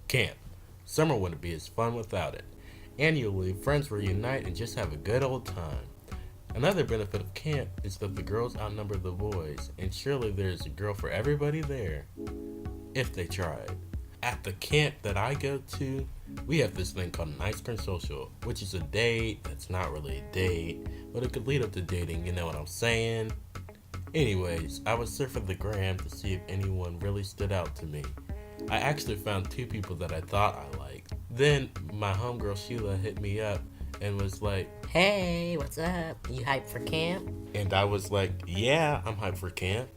Camp. Summer wouldn't be as fun without it. Annually, friends reunite and just have a good old time. Another benefit of camp is that the girls outnumber the boys, and surely there's a girl for everybody there, if they tried. At the camp that I go to, we have this thing called an ice cream social, which is a date that's not really a date, but it could lead up to dating, you know what I'm saying? Anyways, I was surfing the gram to see if anyone really stood out to me. I actually found two people that I thought I liked. Then my homegirl Sheila hit me up and was like, Hey, what's up? You hyped for camp? and I was like, yeah, I'm hyped for camp.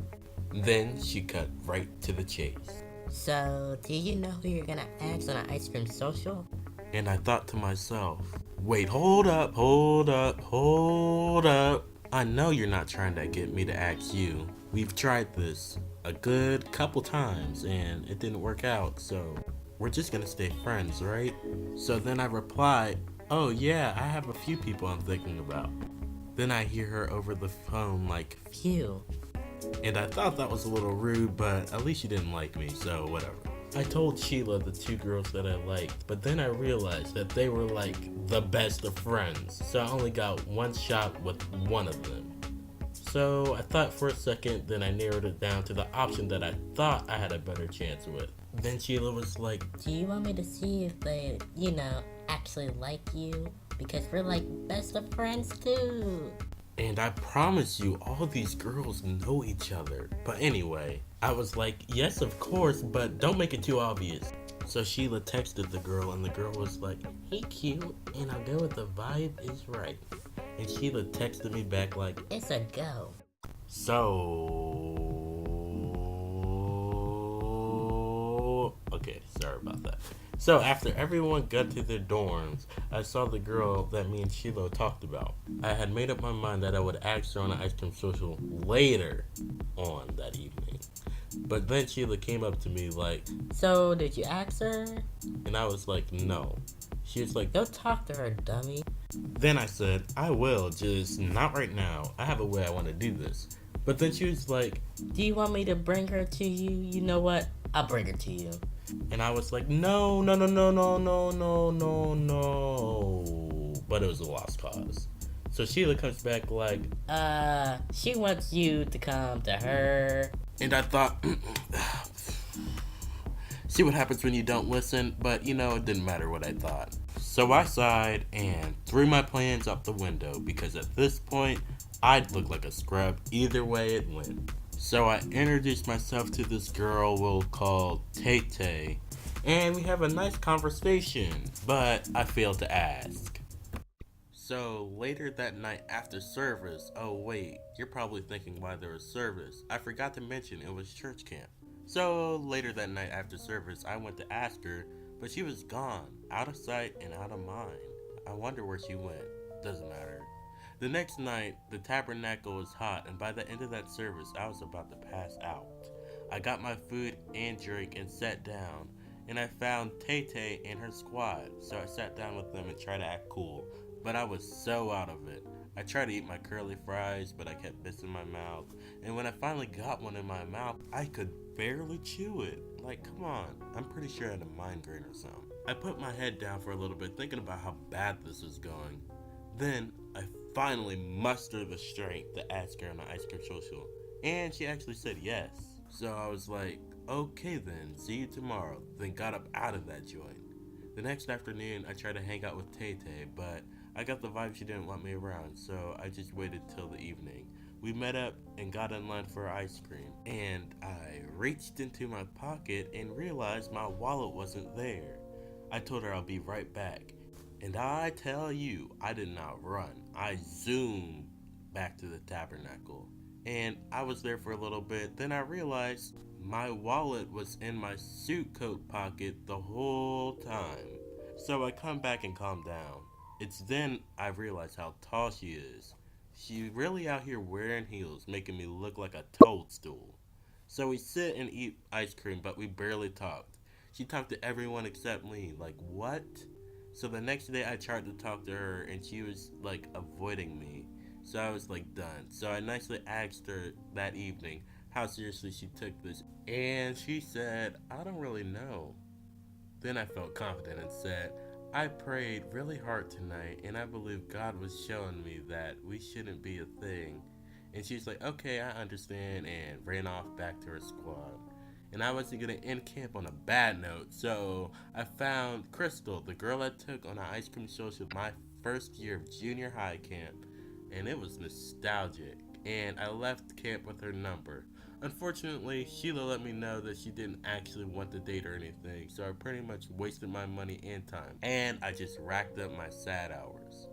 Then she cut right to the chase. So, do you know who you're gonna ask on an ice cream social? And I thought to myself, wait, hold up, hold up, hold up. I know you're not trying to get me to ask you. We've tried this a good couple times and it didn't work out, so we're just gonna stay friends, right? So then I replied, oh yeah, I have a few people I'm thinking about. Then I hear her over the phone like, Phew. and I thought that was a little rude, but at least she didn't like me, so whatever. I told Sheila the two girls that I liked, but then I realized that they were like the best of friends, so I only got one shot with one of them. So I thought for a second, then I narrowed it down to the option that I thought I had a better chance with. Then Sheila was like, Do you want me to see if they, actually like you? Because we're like best of friends too. and I promise you, all these girls know each other. But anyway, I was like, yes, of course, but don't make it too obvious. So Sheila texted the girl, and the girl was like, hey, cute, and I'll go with the vibe is right. And Sheila texted me back like, It's a go. so. Okay, sorry about that. So after everyone got to their dorms, I saw the girl that me and Sheila talked about. I had made up my mind that I would ask her on an ice cream social later on that evening. But then Sheila came up to me like, So, did you ask her? and I was like, no. She was like, Go talk to her, dummy. then I said, I will, just not right now. I have a way I want to do this. But then she was like, Do you want me to bring her to you? You know what? I'll bring her to you. and I was like, no, no, no, no, no, no, no, no, no. But it was a lost cause. So Sheila comes back like, She wants you to come to her. and I thought, see what happens when you don't listen, but it didn't matter what I thought. So I sighed and threw my plans out the window because at this point, I'd look like a scrub either way it went. So I introduced myself to this girl we'll call Tay Tay, and we have a nice conversation, but I failed to ask. So later that night after service, oh wait, you're probably thinking why there was service. I forgot to mention it was church camp. So later that night after service, I went to ask her, but she was gone, out of sight and out of mind. I wonder where she went. Doesn't matter. The next night, the tabernacle was hot, and by the end of that service, I was about to pass out. I got my food and drink and sat down, and I found Tay Tay and her squad, so I sat down with them and tried to act cool, but I was so out of it. I tried to eat my curly fries, but I kept missing my mouth, and when I finally got one in my mouth, I could barely chew it. Like, come on, I'm pretty sure I had a migraine or something. I put my head down for a little bit, thinking about how bad this was going. Then I finally mustered the strength to ask her on an ice cream social, and she actually said yes. So I was like, okay then, see you tomorrow, then got up out of that joint. The next afternoon, I tried to hang out with Tay Tay, but I got the vibe she didn't want me around, so I just waited till the evening. We met up and got in line for ice cream, and I reached into my pocket and realized my wallet wasn't there. I told her I'll be right back, and I tell you, I did not run. I zoomed back to the tabernacle. And I was there for a little bit. Then I realized my wallet was in my suit coat pocket the whole time. So I come back and calm down. It's then I realize how tall she is. She's really out here wearing heels, making me look like a toadstool. So we sit and eat ice cream, but we barely talked. She talked to everyone except me. Like, what? So the next day I tried to talk to her and she was like avoiding me. So I was like done. So I nicely asked her that evening how seriously she took this. And she said, I don't really know. Then I felt confident and said, I prayed really hard tonight and I believe God was showing me that we shouldn't be a thing. And she's like, okay, I understand, and ran off back to her squad. And I wasn't going to end camp on a bad note, so I found Crystal, the girl I took on an ice cream social my first year of junior high camp, and it was nostalgic. And I left camp with her number. Unfortunately, Sheila let me know that she didn't actually want to date or anything, so I pretty much wasted my money and time. And I just racked up my sad hours.